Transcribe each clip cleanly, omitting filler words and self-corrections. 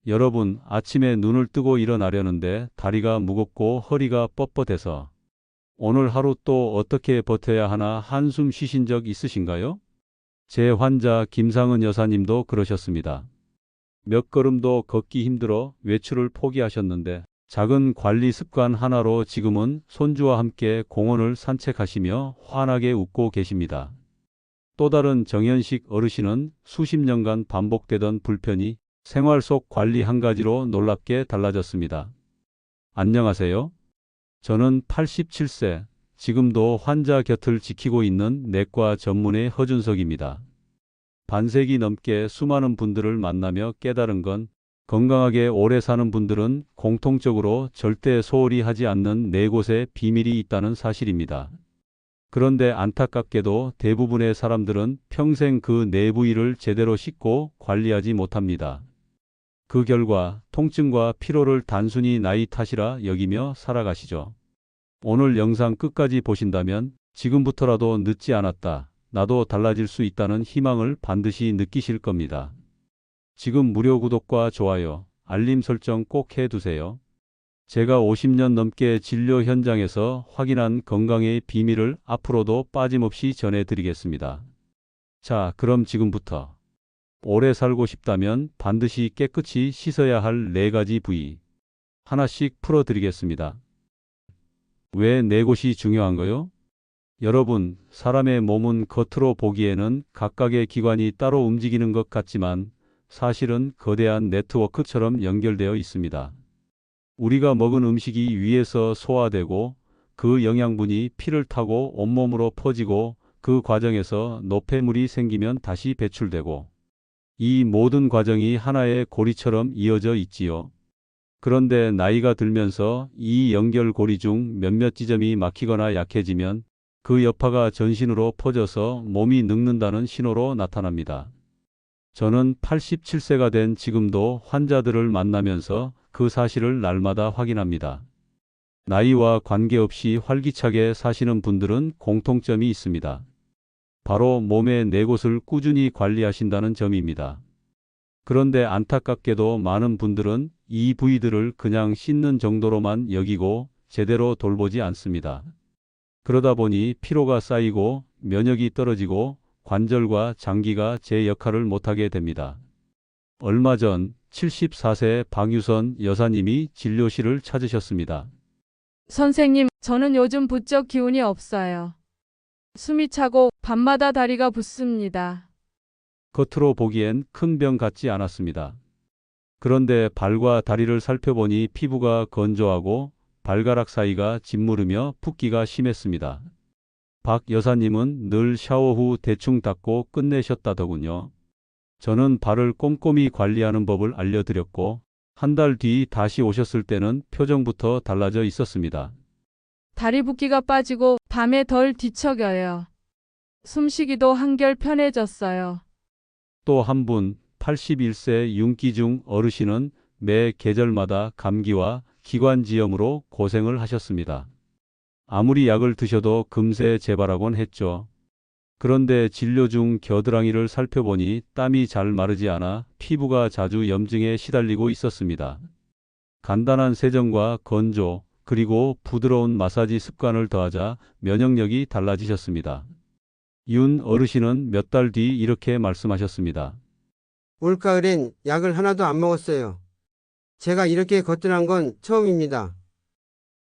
여러분, 아침에 눈을 뜨고 일어나려는데 다리가 무겁고 허리가 뻣뻣해서 오늘 하루 또 어떻게 버텨야 하나 한숨 쉬신 적 있으신가요? 제 환자 김상은 여사님도 그러셨습니다. 몇 걸음도 걷기 힘들어 외출을 포기하셨는데 작은 관리 습관 하나로 지금은 손주와 함께 공원을 산책하시며 환하게 웃고 계십니다. 또 다른 정현식 어르신은 수십 년간 반복되던 불편이 생활 속 관리 한 가지로 놀랍게 달라졌습니다. 안녕하세요. 저는 87세, 지금도 환자 곁을 지키고 있는 내과 전문의 허준석입니다. 반세기 넘게 수많은 분들을 만나며 깨달은 건 건강하게 오래 사는 분들은 공통적으로 절대 소홀히 하지 않는 네 곳의 비밀이 있다는 사실입니다. 그런데 안타깝게도 대부분의 사람들은 평생 그 네 부위를 제대로 씻고 관리하지 못합니다. 그 결과 통증과 피로를 단순히 나이 탓이라 여기며 살아가시죠. 오늘 영상 끝까지 보신다면 지금부터라도 늦지 않았다, 나도 달라질 수 있다는 희망을 반드시 느끼실 겁니다. 지금 무료 구독과 좋아요, 알림 설정 꼭 해두세요. 제가 50년 넘게 진료 현장에서 확인한 건강의 비밀을 앞으로도 빠짐없이 전해드리겠습니다. 자, 그럼 지금부터 오래 살고 싶다면 반드시 깨끗이 씻어야 할 네 가지 부위 하나씩 풀어드리겠습니다. 왜 네 곳이 중요한가요? 여러분, 사람의 몸은 겉으로 보기에는 각각의 기관이 따로 움직이는 것 같지만 사실은 거대한 네트워크처럼 연결되어 있습니다. 우리가 먹은 음식이 위에서 소화되고 그 영양분이 피를 타고 온몸으로 퍼지고 그 과정에서 노폐물이 생기면 다시 배출되고 이 모든 과정이 하나의 고리처럼 이어져 있지요. 그런데 나이가 들면서 이 연결고리 중 몇몇 지점이 막히거나 약해지면 그 여파가 전신으로 퍼져서 몸이 늙는다는 신호로 나타납니다. 저는 87세가 된 지금도 환자들을 만나면서 그 사실을 날마다 확인합니다. 나이와 관계없이 활기차게 사시는 분들은 공통점이 있습니다. 바로 몸의 네 곳을 꾸준히 관리하신다는 점입니다. 그런데 안타깝게도 많은 분들은 이 부위들을 그냥 씻는 정도로만 여기고 제대로 돌보지 않습니다. 그러다 보니 피로가 쌓이고 면역이 떨어지고 관절과 장기가 제 역할을 못하게 됩니다. 얼마 전 74세 박유선 여사님이 진료실을 찾으셨습니다. 선생님, 저는 요즘 부쩍 기운이 없어요. 숨이 차고 밤마다 다리가 붓습니다. 겉으로 보기엔 큰 병 같지 않았습니다. 그런데 발과 다리를 살펴보니 피부가 건조하고 발가락 사이가 짓무르며 붓기가 심했습니다. 박 여사님은 늘 샤워 후 대충 닦고 끝내셨다더군요. 저는 발을 꼼꼼히 관리하는 법을 알려드렸고 한 달 뒤 다시 오셨을 때는 표정부터 달라져 있었습니다. 다리 붓기가 빠지고 밤에 덜 뒤척여요. 숨쉬기도 한결 편해졌어요. 또 한 분, 81세 윤기중 어르신은 매 계절마다 감기와 기관지염으로 고생을 하셨습니다. 아무리 약을 드셔도 금세 재발하곤 했죠. 그런데 진료 중 겨드랑이를 살펴보니 땀이 잘 마르지 않아 피부가 자주 염증에 시달리고 있었습니다. 간단한 세정과 건조, 그리고 부드러운 마사지 습관을 더하자 면역력이 달라지셨습니다. 윤 어르신은 몇 달 뒤 이렇게 말씀하셨습니다. 올가을엔 약을 하나도 안 먹었어요. 제가 이렇게 거뜬한 건 처음입니다.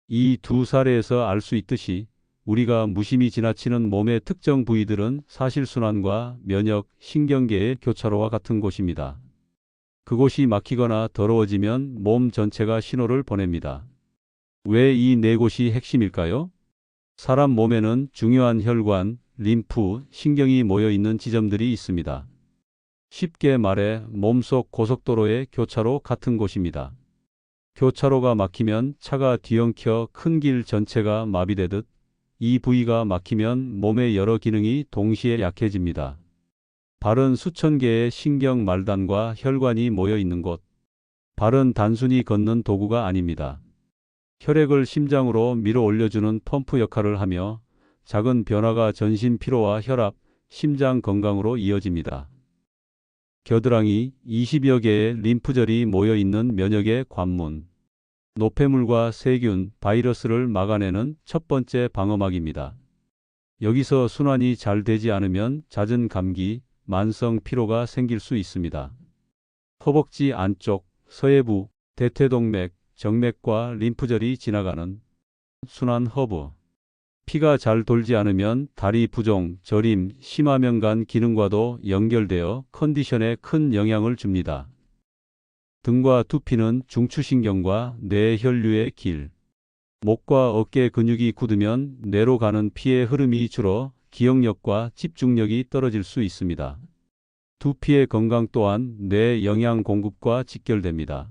이 두 사례에서 알 수 있듯이 우리가 무심히 지나치는 몸의 특정 부위들은 사실순환과 면역, 신경계의 교차로와 같은 곳입니다. 그곳이 막히거나 더러워지면 몸 전체가 신호를 보냅니다. 왜 이 네 곳이 핵심일까요? 사람 몸에는 중요한 혈관, 림프, 신경이 모여 있는 지점들이 있습니다. 쉽게 말해 몸속 고속도로의 교차로 같은 곳입니다. 교차로가 막히면 차가 뒤엉켜 큰 길 전체가 마비되듯 이 부위가 막히면 몸의 여러 기능이 동시에 약해집니다. 발은 수천 개의 신경 말단과 혈관이 모여 있는 곳. 발은 단순히 걷는 도구가 아닙니다. 혈액을 심장으로 밀어 올려주는 펌프 역할을 하며 작은 변화가 전신 피로와 혈압, 심장 건강으로 이어집니다. 겨드랑이 20여 개의 림프절이 모여 있는 면역의 관문. 노폐물과 세균, 바이러스를 막아내는 첫 번째 방어막입니다. 여기서 순환이 잘 되지 않으면 잦은 감기, 만성 피로가 생길 수 있습니다. 허벅지 안쪽, 서해부, 대퇴동맥, 정맥과 림프절이 지나가는 순환 허브. 피가 잘 돌지 않으면 다리 부종, 저림, 심화면간 기능과도 연결되어 컨디션에 큰 영향을 줍니다. 등과 두피는 중추신경과 뇌혈류의 길. 목과 어깨 근육이 굳으면 뇌로 가는 피의 흐름이 줄어 기억력과 집중력이 떨어질 수 있습니다. 두피의 건강 또한 뇌 영양 공급과 직결됩니다.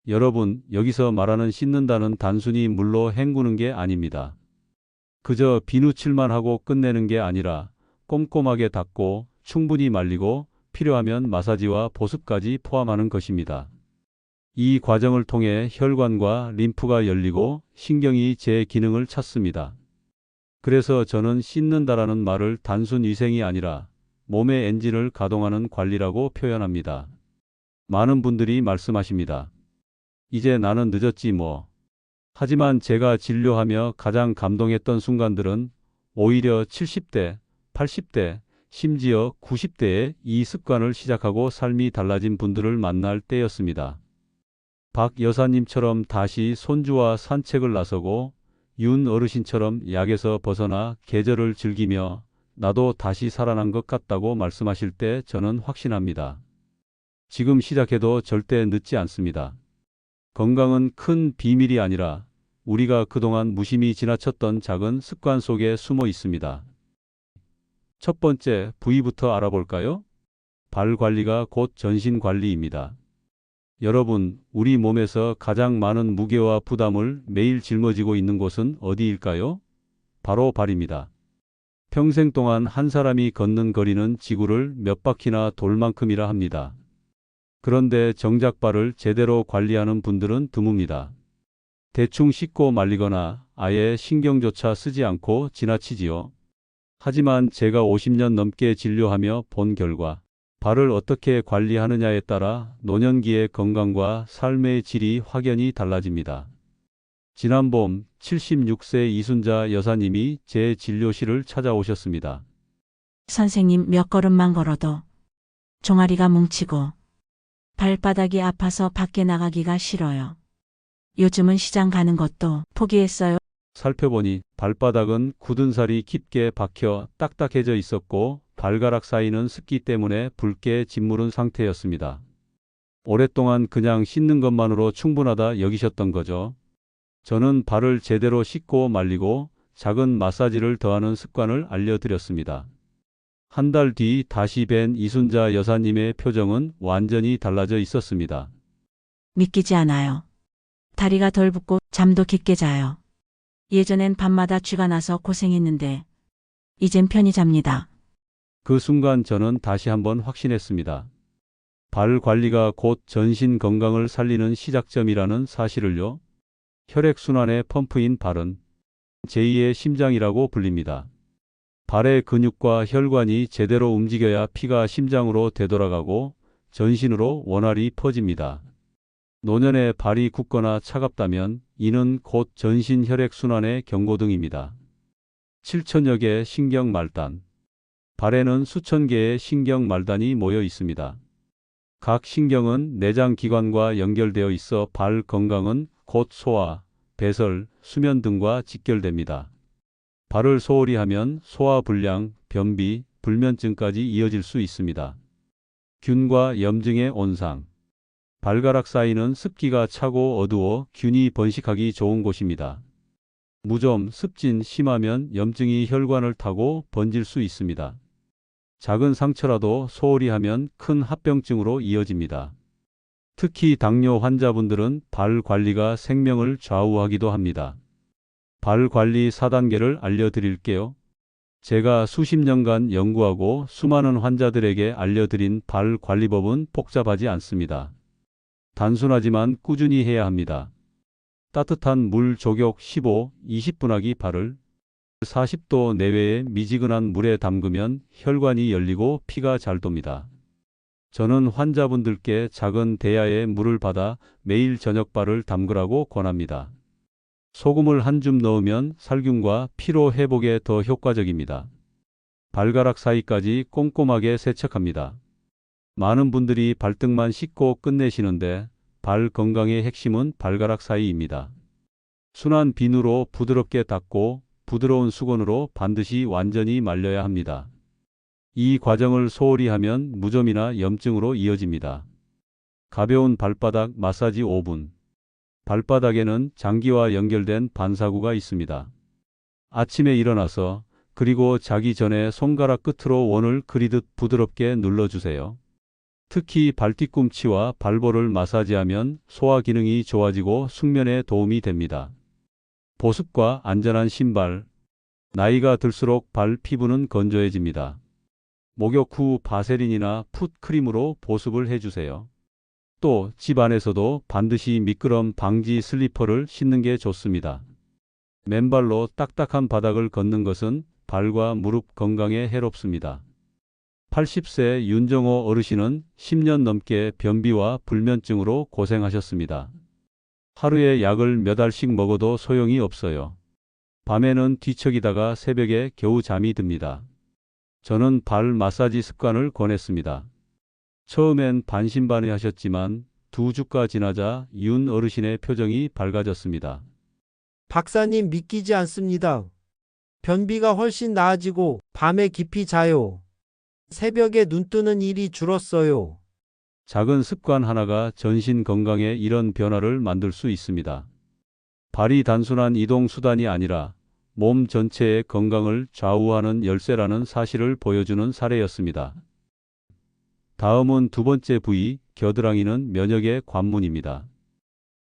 여러분, 여기서 말하는 씻는다는 단순히 물로 헹구는 게 아닙니다. 그저 비누칠만 하고 끝내는 게 아니라 꼼꼼하게 닦고 충분히 말리고 필요하면 마사지와 보습까지 포함하는 것입니다. 이 과정을 통해 혈관과 림프가 열리고 신경이 제 기능을 찾습니다. 그래서 저는 씻는다라는 말을 단순 위생이 아니라 몸의 엔진을 가동하는 관리라고 표현합니다. 많은 분들이 말씀하십니다. 이제 나는 늦었지 뭐. 하지만 제가 진료하며 가장 감동했던 순간들은 오히려 70대, 80대, 심지어 90대에 이 습관을 시작하고 삶이 달라진 분들을 만날 때였습니다. 박 여사님처럼 다시 손주와 산책을 나서고 윤 어르신처럼 약에서 벗어나 계절을 즐기며 나도 다시 살아난 것 같다고 말씀하실 때 저는 확신합니다. 지금 시작해도 절대 늦지 않습니다. 건강은 큰 비밀이 아니라 우리가 그동안 무심히 지나쳤던 작은 습관 속에 숨어 있습니다. 첫 번째, 부위부터 알아볼까요? 발 관리가 곧 전신 관리입니다. 여러분, 우리 몸에서 가장 많은 무게와 부담을 매일 짊어지고 있는 곳은 어디일까요? 바로 발입니다. 평생 동안 한 사람이 걷는 거리는 지구를 몇 바퀴나 돌 만큼이라 합니다. 그런데 정작 발을 제대로 관리하는 분들은 드뭅니다. 대충 씻고 말리거나 아예 신경조차 쓰지 않고 지나치지요. 하지만 제가 50년 넘게 진료하며 본 결과 발을 어떻게 관리하느냐에 따라 노년기의 건강과 삶의 질이 확연히 달라집니다. 지난 봄 76세 이순자 여사님이 제 진료실을 찾아오셨습니다. 선생님, 몇 걸음만 걸어도 종아리가 뭉치고 발바닥이 아파서 밖에 나가기가 싫어요. 요즘은 시장 가는 것도 포기했어요. 살펴보니 발바닥은 굳은 살이 깊게 박혀 딱딱해져 있었고 발가락 사이는 습기 때문에 붉게 짓무른 상태였습니다. 오랫동안 그냥 씻는 것만으로 충분하다 여기셨던 거죠. 저는 발을 제대로 씻고 말리고 작은 마사지를 더하는 습관을 알려드렸습니다. 한 달 뒤 다시 뵌 이순자 여사님의 표정은 완전히 달라져 있었습니다. 믿기지 않아요. 다리가 덜 붓고 잠도 깊게 자요. 예전엔 밤마다 쥐가 나서 고생했는데 이젠 편히 잡니다. 그 순간 저는 다시 한번 확신했습니다. 발 관리가 곧 전신 건강을 살리는 시작점이라는 사실을요. 혈액순환의 펌프인 발은 제2의 심장이라고 불립니다. 발의 근육과 혈관이 제대로 움직여야 피가 심장으로 되돌아가고 전신으로 원활히 퍼집니다. 노년에 발이 굳거나 차갑다면 이는 곧 전신 혈액순환의 경고등입니다. 7천여 개의 신경 말단. 발에는 수천 개의 신경 말단이 모여 있습니다. 각 신경은 내장 기관과 연결되어 있어 발 건강은 곧 소화, 배설, 수면 등과 직결됩니다. 발을 소홀히 하면 소화불량, 변비, 불면증까지 이어질 수 있습니다. 균과 염증의 온상. 발가락 사이는 습기가 차고 어두워 균이 번식하기 좋은 곳입니다. 무좀, 습진 심하면 염증이 혈관을 타고 번질 수 있습니다. 작은 상처라도 소홀히 하면 큰 합병증으로 이어집니다. 특히 당뇨 환자분들은 발 관리가 생명을 좌우하기도 합니다. 발 관리 4단계를 알려드릴게요. 제가 수십 년간 연구하고 수많은 환자들에게 알려드린 발 관리법은 복잡하지 않습니다. 단순하지만 꾸준히 해야 합니다. 따뜻한 물 조격 15, 20분 하기. 발을 40도 내외의 미지근한 물에 담그면 혈관이 열리고 피가 잘 돕니다. 저는 환자분들께 작은 대야에 물을 받아 매일 저녁밥을 담그라고 권합니다. 소금을 한 줌 넣으면 살균과 피로 회복에 더 효과적입니다. 발가락 사이까지 꼼꼼하게 세척합니다. 많은 분들이 발등만 씻고 끝내시는데 발 건강의 핵심은 발가락 사이입니다. 순한 비누로 부드럽게 닦고 부드러운 수건으로 반드시 완전히 말려야 합니다. 이 과정을 소홀히 하면 무좀이나 염증으로 이어집니다. 가벼운 발바닥 마사지 5분. 발바닥에는 장기와 연결된 반사구가 있습니다. 아침에 일어나서 그리고 자기 전에 손가락 끝으로 원을 그리듯 부드럽게 눌러주세요. 특히 발뒤꿈치와 발볼을 마사지하면 소화 기능이 좋아지고 숙면에 도움이 됩니다. 보습과 안전한 신발. 나이가 들수록 발 피부는 건조해집니다. 목욕 후 바세린이나 풋 크림으로 보습을 해주세요. 또 집 안에서도 반드시 미끄럼 방지 슬리퍼를 신는 게 좋습니다. 맨발로 딱딱한 바닥을 걷는 것은 발과 무릎 건강에 해롭습니다. 80세 윤정호 어르신은 10년 넘게 변비와 불면증으로 고생하셨습니다. 하루에 약을 몇 알씩 먹어도 소용이 없어요. 밤에는 뒤척이다가 새벽에 겨우 잠이 듭니다. 저는 발 마사지 습관을 권했습니다. 처음엔 반신반의하셨지만 2주가 지나자 윤 어르신의 표정이 밝아졌습니다. 박사님 믿기지 않습니다. 변비가 훨씬 나아지고 밤에 깊이 자요. 새벽에 눈 뜨는 일이 줄었어요. 작은 습관 하나가 전신 건강에 이런 변화를 만들 수 있습니다. 발이 단순한 이동 수단이 아니라 몸 전체의 건강을 좌우하는 열쇠라는 사실을 보여주는 사례였습니다. 다음은 두 번째 부위, 겨드랑이는 면역의 관문입니다.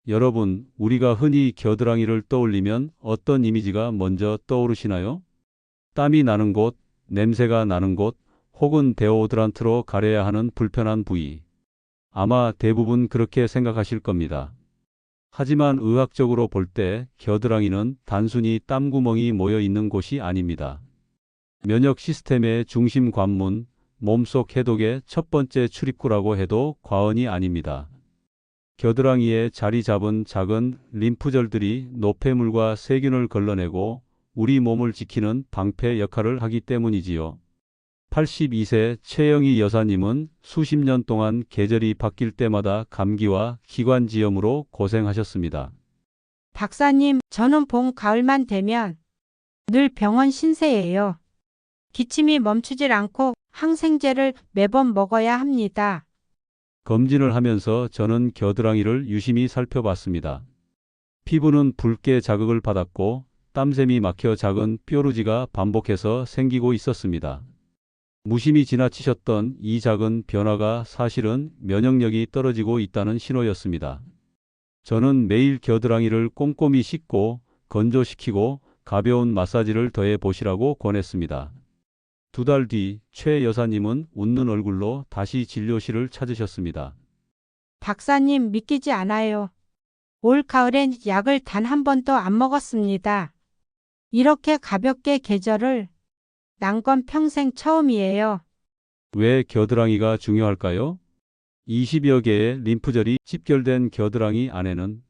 여러분, 우리가 흔히 겨드랑이를 떠올리면 어떤 이미지가 먼저 떠오르시나요? 땀이 나는 곳, 냄새가 나는 곳, 혹은 데오드란트로 가려야 하는 불편한 부위. 아마 대부분 그렇게 생각하실 겁니다. 하지만 의학적으로 볼 때 겨드랑이는 단순히 땀구멍이 모여 있는 곳이 아닙니다. 면역 시스템의 중심 관문, 몸속 해독의 첫 번째 출입구라고 해도 과언이 아닙니다. 겨드랑이에 자리 잡은 작은 림프절들이 노폐물과 세균을 걸러내고 우리 몸을 지키는 방패 역할을 하기 때문이지요. 82세 최영희 여사님은 수십 년 동안 계절이 바뀔 때마다 감기와 기관지염으로 고생하셨습니다. 박사님, 저는 봄, 가을만 되면 늘 병원 신세예요. 기침이 멈추질 않고 항생제를 매번 먹어야 합니다. 검진을 하면서 저는 겨드랑이를 유심히 살펴봤습니다. 피부는 붉게 자극을 받았고 땀샘이 막혀 작은 뾰루지가 반복해서 생기고 있었습니다. 무심히 지나치셨던 이 작은 변화가 사실은 면역력이 떨어지고 있다는 신호였습니다. 저는 매일 겨드랑이를 꼼꼼히 씻고 건조시키고 가벼운 마사지를 더해 보시라고 권했습니다. 2달 뒤 최 여사님은 웃는 얼굴로 다시 진료실을 찾으셨습니다. 박사님, 믿기지 않아요. 올 가을엔 약을 단 한 번도 안 먹었습니다. 이렇게 가볍게 계절을 난 건 평생 처음이에요. 왜 겨드랑이가 중요할까요? 20여 개의 림프절이 집결된 겨드랑이 안에는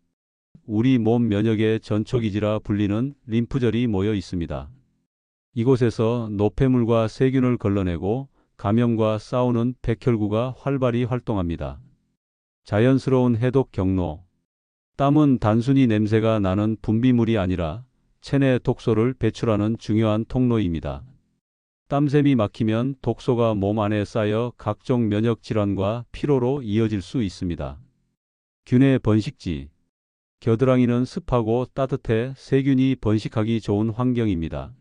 우리 몸 면역의 전초기지라 불리는 림프절이 모여 있습니다. 이곳에서 노폐물과 세균을 걸러내고 감염과 싸우는 백혈구가 활발히 활동합니다. 자연스러운 해독 경로. 땀은 단순히 냄새가 나는 분비물이 아니라 체내 독소를 배출하는 중요한 통로입니다. 땀샘이 막히면 독소가 몸 안에 쌓여 각종 면역 질환과 피로로 이어질 수 있습니다. 균의 번식지. 겨드랑이는 습하고 따뜻해 세균이 번식하기 좋은 환경입니다.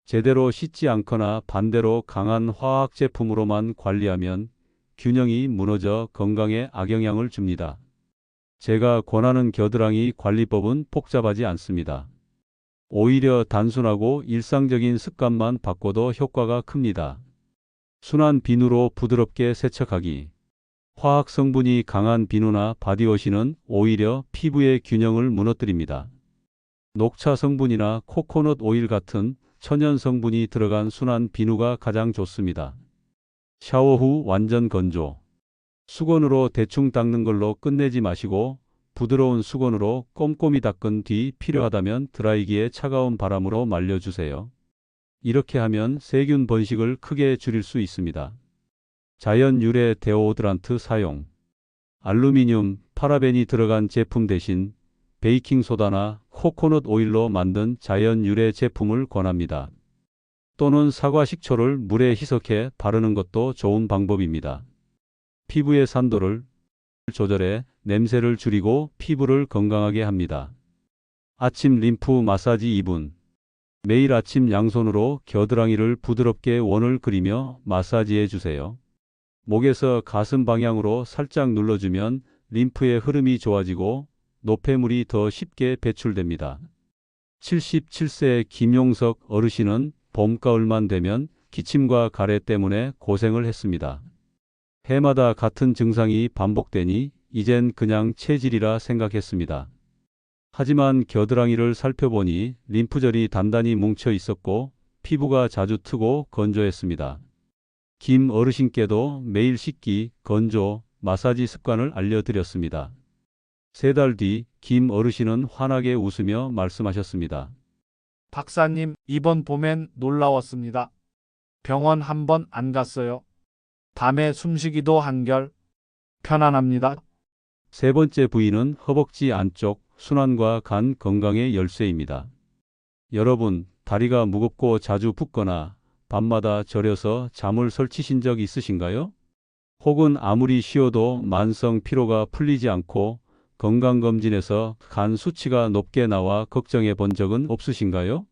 제대로 씻지 않거나 반대로 강한 화학 제품으로만 관리하면 균형이 무너져 건강에 악영향을 줍니다. 제가 권하는 겨드랑이 관리법은 복잡하지 않습니다. 오히려 단순하고 일상적인 습관만 바꿔도 효과가 큽니다. 순한 비누로 부드럽게 세척하기. 화학 성분이 강한 비누나 바디워시는 오히려 피부의 균형을 무너뜨립니다. 녹차 성분이나 코코넛 오일 같은 천연 성분이 들어간 순한 비누가 가장 좋습니다. 샤워 후 완전 건조. 수건으로 대충 닦는 걸로 끝내지 마시고 부드러운 수건으로 꼼꼼히 닦은 뒤 필요하다면 드라이기에 차가운 바람으로 말려주세요. 이렇게 하면 세균 번식을 크게 줄일 수 있습니다. 자연 유래 데오드란트 사용. 알루미늄, 파라벤이 들어간 제품 대신 베이킹소다나 코코넛 오일로 만든 자연 유래 제품을 권합니다. 또는 사과 식초를 물에 희석해 바르는 것도 좋은 방법입니다. 피부의 산도를 조절해 냄새를 줄이고 피부를 건강하게 합니다. 아침 림프 마사지 2분. 매일 아침 양손으로 겨드랑이를 부드럽게 원을 그리며 마사지해 주세요. 목에서 가슴 방향으로 살짝 눌러주면 림프의 흐름이 좋아지고 노폐물이 더 쉽게 배출됩니다. 77세 김용석 어르신은 봄, 가을만 되면 기침과 가래 때문에 고생을 했습니다. 해마다 같은 증상이 반복되니 이젠 그냥 체질이라 생각했습니다. 하지만 겨드랑이를 살펴보니 림프절이 단단히 뭉쳐 있었고 피부가 자주 트고 건조했습니다. 김 어르신께도 매일 씻기, 건조, 마사지 습관을 알려드렸습니다. 3달 뒤 김 어르신은 환하게 웃으며 말씀하셨습니다. 박사님, 이번 봄엔 놀라웠습니다. 병원 한 번 안 갔어요. 밤에 숨쉬기도 한결 편안합니다. 3번째 부위는 허벅지 안쪽 순환과 간 건강의 열쇠입니다. 여러분, 다리가 무겁고 자주 붓거나 밤마다 저려서 잠을 설치신 적 있으신가요? 혹은 아무리 쉬어도 만성 피로가 풀리지 않고 건강검진에서 간 수치가 높게 나와 걱정해 본 적은 없으신가요?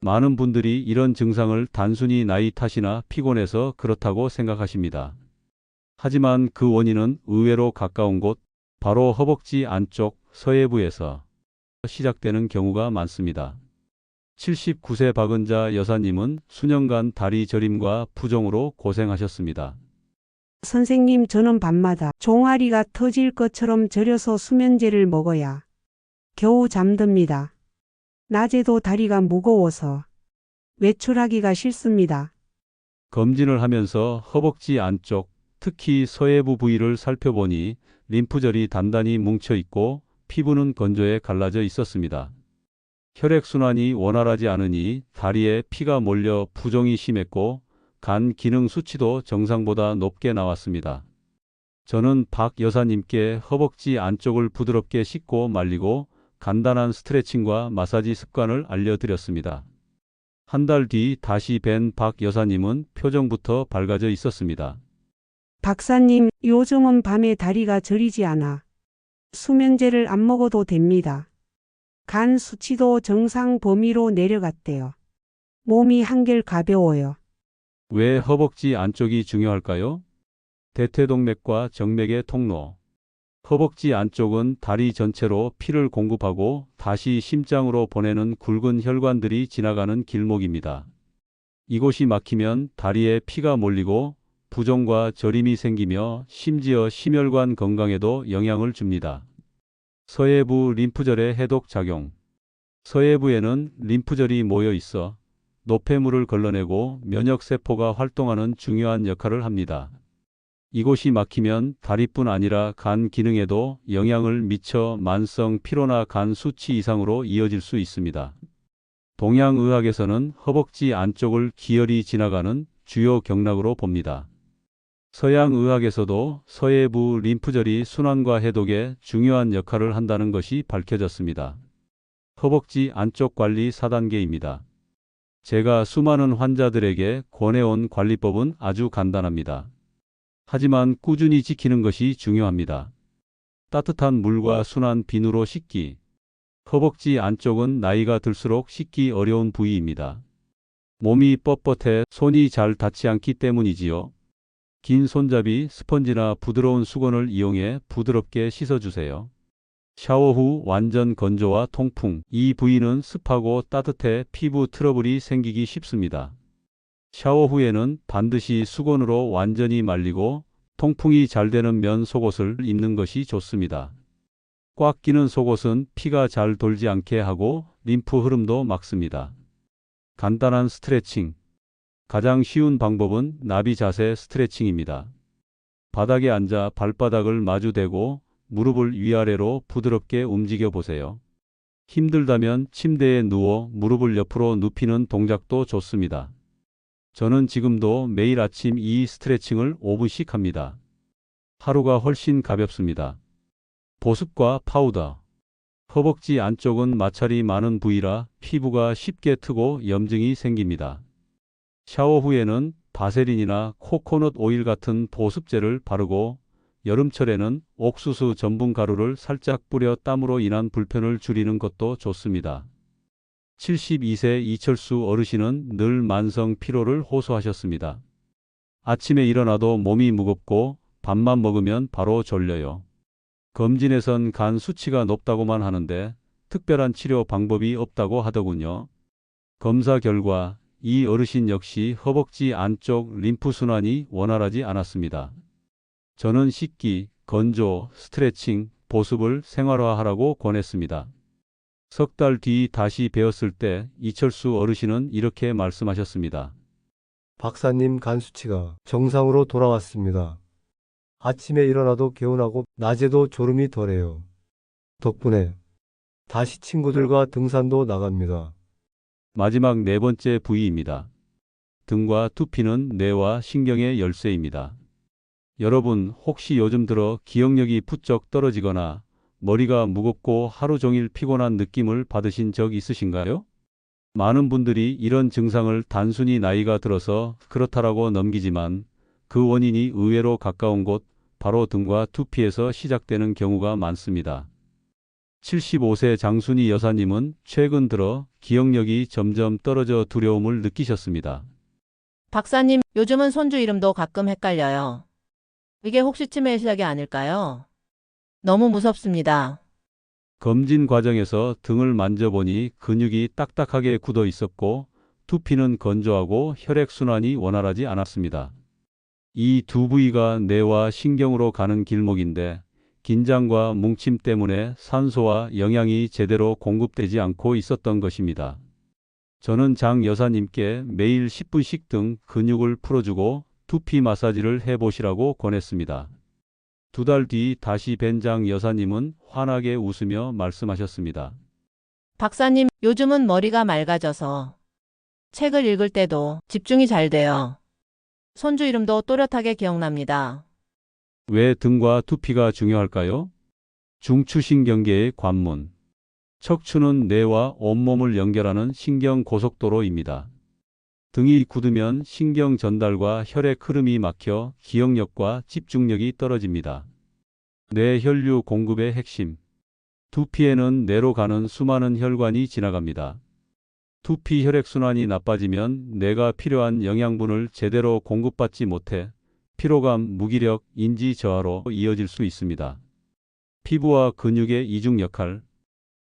많은 분들이 이런 증상을 단순히 나이 탓이나 피곤해서 그렇다고 생각하십니다. 하지만 그 원인은 의외로 가까운 곳, 바로 허벅지 안쪽 서해부에서 시작되는 경우가 많습니다. 79세 박은자 여사님은 수년간 다리 저림과 부종으로 고생하셨습니다. 선생님, 저는 밤마다 종아리가 터질 것처럼 저려서 수면제를 먹어야 겨우 잠듭니다. 낮에도 다리가 무거워서 외출하기가 싫습니다. 검진을 하면서 허벅지 안쪽, 특히 서해부 부위를 살펴보니 림프절이 단단히 뭉쳐 있고 피부는 건조해 갈라져 있었습니다. 혈액순환이 원활하지 않으니 다리에 피가 몰려 부종이 심했고 간 기능 수치도 정상보다 높게 나왔습니다. 저는 박 여사님께 허벅지 안쪽을 부드럽게 씻고 말리고 간단한 스트레칭과 마사지 습관을 알려드렸습니다. 한 달 뒤 다시 뵌 박 여사님은 표정부터 밝아져 있었습니다. 박사님, 요즘은 밤에 다리가 저리지 않아 수면제를 안 먹어도 됩니다. 간 수치도 정상 범위로 내려갔대요. 몸이 한결 가벼워요. 왜 허벅지 안쪽이 중요할까요? 대퇴동맥과 정맥의 통로. 허벅지 안쪽은 다리 전체로 피를 공급하고 다시 심장으로 보내는 굵은 혈관들이 지나가는 길목입니다. 이곳이 막히면 다리에 피가 몰리고 부종과 저림이 생기며 심지어 심혈관 건강에도 영향을 줍니다. 서해부 림프절의 해독 작용. 서해부에는 림프절이 모여 있어 노폐물을 걸러내고 면역세포가 활동하는 중요한 역할을 합니다. 이곳이 막히면 다리뿐 아니라 간 기능에도 영향을 미쳐 만성 피로나 간 수치 이상으로 이어질 수 있습니다. 동양의학에서는 허벅지 안쪽을 기혈이 지나가는 주요 경락으로 봅니다. 서양의학에서도 서해부 림프절이 순환과 해독에 중요한 역할을 한다는 것이 밝혀졌습니다. 허벅지 안쪽 관리 4단계입니다. 제가 수많은 환자들에게 권해온 관리법은 아주 간단합니다. 하지만 꾸준히 지키는 것이 중요합니다. 따뜻한 물과 순한 비누로 씻기. 허벅지 안쪽은 나이가 들수록 씻기 어려운 부위입니다. 몸이 뻣뻣해 손이 잘 닿지 않기 때문이지요. 긴 손잡이, 스펀지나 부드러운 수건을 이용해 부드럽게 씻어주세요. 샤워 후 완전 건조와 통풍. 이 부위는 습하고 따뜻해 피부 트러블이 생기기 쉽습니다. 샤워 후에는 반드시 수건으로 완전히 말리고 통풍이 잘 되는 면 속옷을 입는 것이 좋습니다. 꽉 끼는 속옷은 피가 잘 돌지 않게 하고 림프 흐름도 막습니다. 간단한 스트레칭. 가장 쉬운 방법은 나비 자세 스트레칭입니다. 바닥에 앉아 발바닥을 마주 대고 무릎을 위아래로 부드럽게 움직여 보세요. 힘들다면 침대에 누워 무릎을 옆으로 눕히는 동작도 좋습니다. 저는 지금도 매일 아침 이 스트레칭을 5분씩 합니다. 하루가 훨씬 가볍습니다. 보습과 파우더. 허벅지 안쪽은 마찰이 많은 부위라 피부가 쉽게 트고 염증이 생깁니다. 샤워 후에는 바세린이나 코코넛 오일 같은 보습제를 바르고 여름철에는 옥수수 전분 가루를 살짝 뿌려 땀으로 인한 불편을 줄이는 것도 좋습니다. 72세 이철수 어르신은 늘 만성 피로를 호소하셨습니다. 아침에 일어나도 몸이 무겁고 밥만 먹으면 바로 졸려요. 검진에선 간 수치가 높다고만 하는데 특별한 치료 방법이 없다고 하더군요. 검사 결과 이 어르신 역시 허벅지 안쪽 림프순환이 원활하지 않았습니다. 저는 씻기, 건조, 스트레칭, 보습을 생활화하라고 권했습니다. 석 달 뒤 다시 뵈었을 때 이철수 어르신은 이렇게 말씀하셨습니다. 박사님 간 수치가 정상으로 돌아왔습니다. 아침에 일어나도 개운하고 낮에도 졸음이 덜해요. 덕분에 다시 친구들과 등산도 나갑니다. 마지막 네 번째 부위입니다. 등과 두피는 뇌와 신경의 열쇠입니다. 여러분 혹시 요즘 들어 기억력이 부쩍 떨어지거나 머리가 무겁고 하루 종일 피곤한 느낌을 받으신 적 있으신가요? 많은 분들이 이런 증상을 단순히 나이가 들어서 그렇다라고 넘기지만 그 원인이 의외로 가까운 곳 바로 등과 두피에서 시작되는 경우가 많습니다. 75세 장순희 여사님은 최근 들어 기억력이 점점 떨어져 두려움을 느끼셨습니다. 박사님, 요즘은 손주 이름도 가끔 헷갈려요. 이게 혹시 치매의 시작이 아닐까요? 너무 무섭습니다. 검진 과정에서 등을 만져보니 근육이 딱딱하게 굳어 있었고 두피는 건조하고 혈액순환이 원활하지 않았습니다. 이 두 부위가 뇌와 신경으로 가는 길목인데 긴장과 뭉침 때문에 산소와 영양이 제대로 공급되지 않고 있었던 것입니다. 저는 장 여사님께 매일 10분씩 등 근육을 풀어주고 두피 마사지를 해보시라고 권했습니다. 2달 뒤 다시 뵌 장 여사님은 환하게 웃으며 말씀하셨습니다. 박사님, 요즘은 머리가 맑아져서 책을 읽을 때도 집중이 잘 돼요. 손주 이름도 또렷하게 기억납니다. 왜 등과 두피가 중요할까요? 중추신경계의 관문. 척추는 뇌와 온몸을 연결하는 신경 고속도로입니다. 등이 굳으면 신경 전달과 혈액 흐름이 막혀 기억력과 집중력이 떨어집니다. 뇌 혈류 공급의 핵심. 두피에는 뇌로 가는 수많은 혈관이 지나갑니다. 두피 혈액순환이 나빠지면 뇌가 필요한 영양분을 제대로 공급받지 못해 피로감, 무기력, 인지 저하로 이어질 수 있습니다. 피부와 근육의 이중 역할.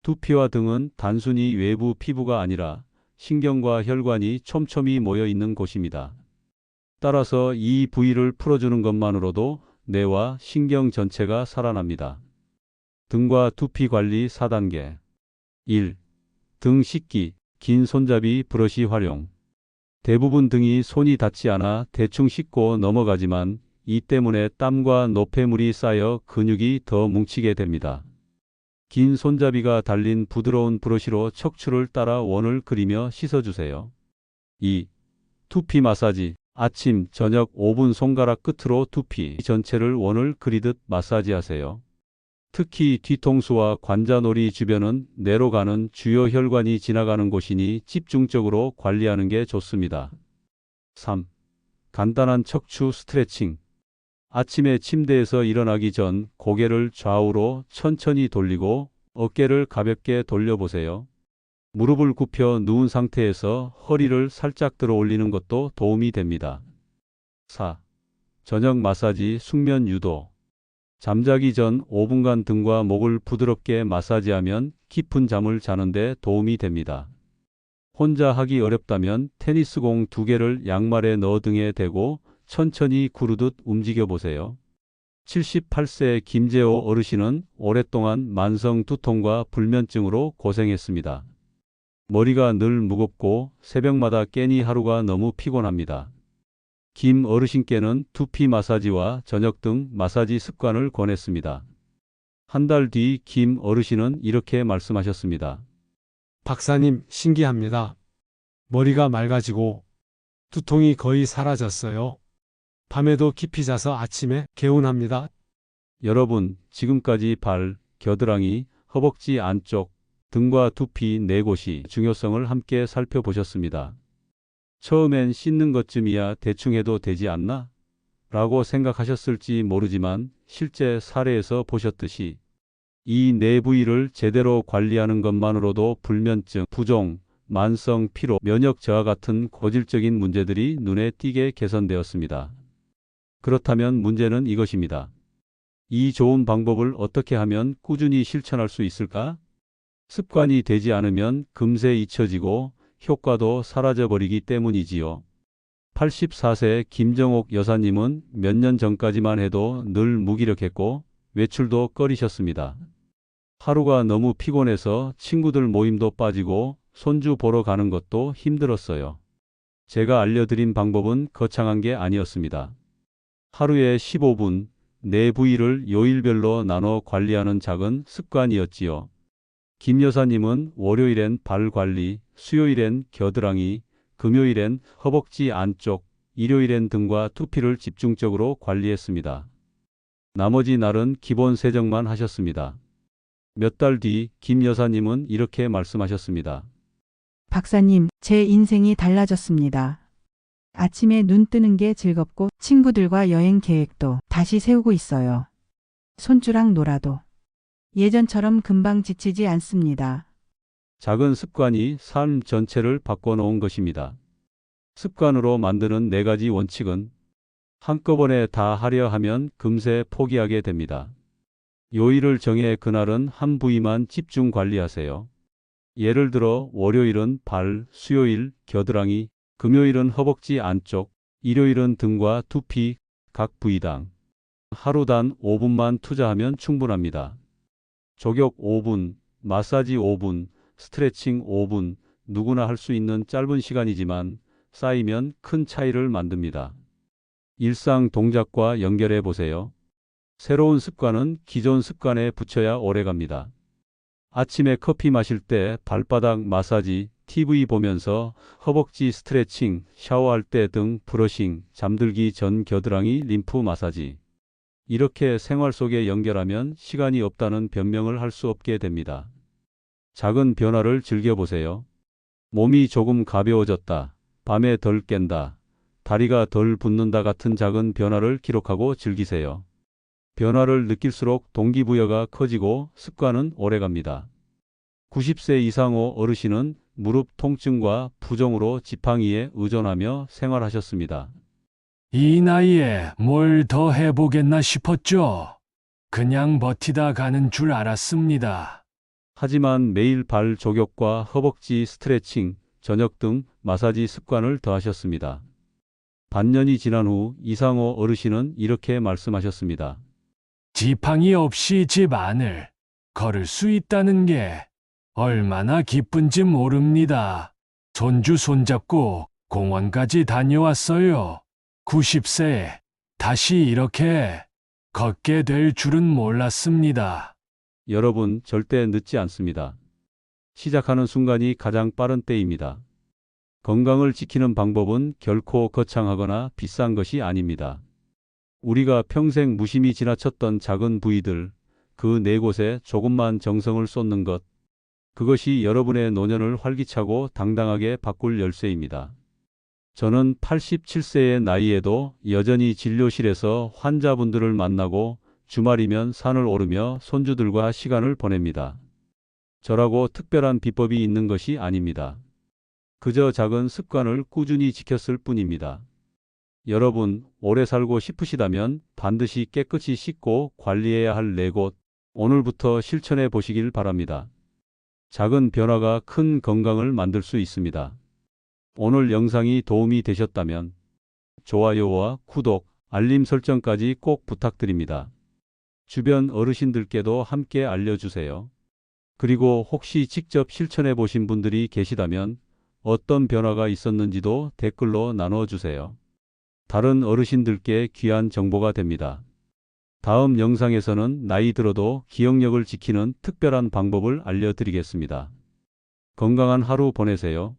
두피와 등은 단순히 외부 피부가 아니라 신경과 혈관이 촘촘히 모여 있는 곳입니다. 따라서 이 부위를 풀어주는 것만으로도 뇌와 신경 전체가 살아납니다. 등과 두피 관리 4단계. 1. 등 씻기, 긴 손잡이 브러쉬 활용. 대부분 등이 손이 닿지 않아 대충 씻고 넘어가지만 이 때문에 땀과 노폐물이 쌓여 근육이 더 뭉치게 됩니다. 긴 손잡이가 달린 부드러운 브러쉬로 척추를 따라 원을 그리며 씻어주세요. 2. 두피 마사지. 아침, 저녁 5분 손가락 끝으로 두피 전체를 원을 그리듯 마사지하세요. 특히 뒤통수와 관자놀이 주변은 뇌로 가는 주요 혈관이 지나가는 곳이니 집중적으로 관리하는 게 좋습니다. 3. 간단한 척추 스트레칭. 아침에 침대에서 일어나기 전 고개를 좌우로 천천히 돌리고 어깨를 가볍게 돌려보세요. 무릎을 굽혀 누운 상태에서 허리를 살짝 들어 올리는 것도 도움이 됩니다. 4. 저녁 마사지 숙면 유도. 잠자기 전 5분간 등과 목을 부드럽게 마사지하면 깊은 잠을 자는 데 도움이 됩니다. 혼자 하기 어렵다면 테니스공 2개를 양말에 넣어 등에 대고 천천히 구르듯 움직여 보세요. 78세 김재호 어르신은 오랫동안 만성 두통과 불면증으로 고생했습니다. 머리가 늘 무겁고 새벽마다 깨니 하루가 너무 피곤합니다. 김 어르신께는 두피 마사지와 저녁 등 마사지 습관을 권했습니다. 한 달 뒤 김 어르신은 이렇게 말씀하셨습니다. 박사님, 신기합니다. 머리가 맑아지고 두통이 거의 사라졌어요. 밤에도 깊이 자서 아침에 개운합니다. 여러분, 지금까지 발, 겨드랑이, 허벅지 안쪽, 등과 두피 네 곳이 중요성을 함께 살펴보셨습니다. 처음엔 씻는 것쯤이야 대충 해도 되지 않나? 라고 생각하셨을지 모르지만 실제 사례에서 보셨듯이 이 네 부위를 제대로 관리하는 것만으로도 불면증, 부종, 만성 피로, 면역 저하 같은 고질적인 문제들이 눈에 띄게 개선되었습니다. 그렇다면 문제는 이것입니다. 이 좋은 방법을 어떻게 하면 꾸준히 실천할 수 있을까? 습관이 되지 않으면 금세 잊혀지고 효과도 사라져버리기 때문이지요. 84세 김정옥 여사님은 몇 년 전까지만 해도 늘 무기력했고 외출도 꺼리셨습니다. 하루가 너무 피곤해서 친구들 모임도 빠지고 손주 보러 가는 것도 힘들었어요. 제가 알려드린 방법은 거창한 게 아니었습니다. 하루에 15분, 네 부위를 요일별로 나눠 관리하는 작은 습관이었지요. 김 여사님은 월요일엔 발 관리, 수요일엔 겨드랑이, 금요일엔 허벅지 안쪽, 일요일엔 등과 두피를 집중적으로 관리했습니다. 나머지 날은 기본 세정만 하셨습니다. 몇 달 뒤 김 여사님은 이렇게 말씀하셨습니다. 박사님, 제 인생이 달라졌습니다. 아침에 눈 뜨는 게 즐겁고 친구들과 여행 계획도 다시 세우고 있어요. 손주랑 놀아도 예전처럼 금방 지치지 않습니다. 작은 습관이 삶 전체를 바꿔놓은 것입니다. 습관으로 만드는 네 가지 원칙은 한꺼번에 다 하려 하면 금세 포기하게 됩니다. 요일을 정해 그날은 한 부위만 집중 관리하세요. 예를 들어 월요일은 발, 수요일 겨드랑이, 금요일은 허벅지 안쪽, 일요일은 등과 두피 각 부위당 하루 단 5분만 투자하면 충분합니다. 족욕 5분, 마사지 5분, 스트레칭 5분, 누구나 할 수 있는 짧은 시간이지만 쌓이면 큰 차이를 만듭니다. 일상 동작과 연결해 보세요. 새로운 습관은 기존 습관에 붙여야 오래갑니다. 아침에 커피 마실 때 발바닥 마사지, TV 보면서 허벅지 스트레칭, 샤워할 때 등 브러싱, 잠들기 전 겨드랑이 림프 마사지. 이렇게 생활 속에 연결하면 시간이 없다는 변명을 할 수 없게 됩니다. 작은 변화를 즐겨보세요. 몸이 조금 가벼워졌다, 밤에 덜 깬다, 다리가 덜 붓는다 같은 작은 변화를 기록하고 즐기세요. 변화를 느낄수록 동기부여가 커지고 습관은 오래갑니다. 90세 이상 어르신은 무릎 통증과 부종으로 지팡이에 의존하며 생활하셨습니다. 이 나이에 뭘 더 해보겠나 싶었죠. 그냥 버티다 가는 줄 알았습니다. 하지만 매일 발 족욕과 허벅지 스트레칭, 저녁 등 마사지 습관을 더하셨습니다. 반년이 지난 후 이상호 어르신은 이렇게 말씀하셨습니다. 지팡이 없이 집 안을 걸을 수 있다는 게 얼마나 기쁜지 모릅니다. 손주 손잡고 공원까지 다녀왔어요. 90세에 다시 이렇게 걷게 될 줄은 몰랐습니다. 여러분, 절대 늦지 않습니다. 시작하는 순간이 가장 빠른 때입니다. 건강을 지키는 방법은 결코 거창하거나 비싼 것이 아닙니다. 우리가 평생 무심히 지나쳤던 작은 부위들, 그 네 곳에 조금만 정성을 쏟는 것, 그것이 여러분의 노년을 활기차고 당당하게 바꿀 열쇠입니다. 저는 87세의 나이에도 여전히 진료실에서 환자분들을 만나고 주말이면 산을 오르며 손주들과 시간을 보냅니다. 저라고 특별한 비법이 있는 것이 아닙니다. 그저 작은 습관을 꾸준히 지켰을 뿐입니다. 여러분, 오래 살고 싶으시다면 반드시 깨끗이 씻고 관리해야 할 네 곳, 오늘부터 실천해 보시길 바랍니다. 작은 변화가 큰 건강을 만들 수 있습니다. 오늘 영상이 도움이 되셨다면 좋아요와 구독, 알림 설정까지 꼭 부탁드립니다. 주변 어르신들께도 함께 알려주세요. 그리고 혹시 직접 실천해 보신 분들이 계시다면 어떤 변화가 있었는지도 댓글로 나눠주세요. 다른 어르신들께 귀한 정보가 됩니다. 다음 영상에서는 나이 들어도 기억력을 지키는 특별한 방법을 알려드리겠습니다. 건강한 하루 보내세요.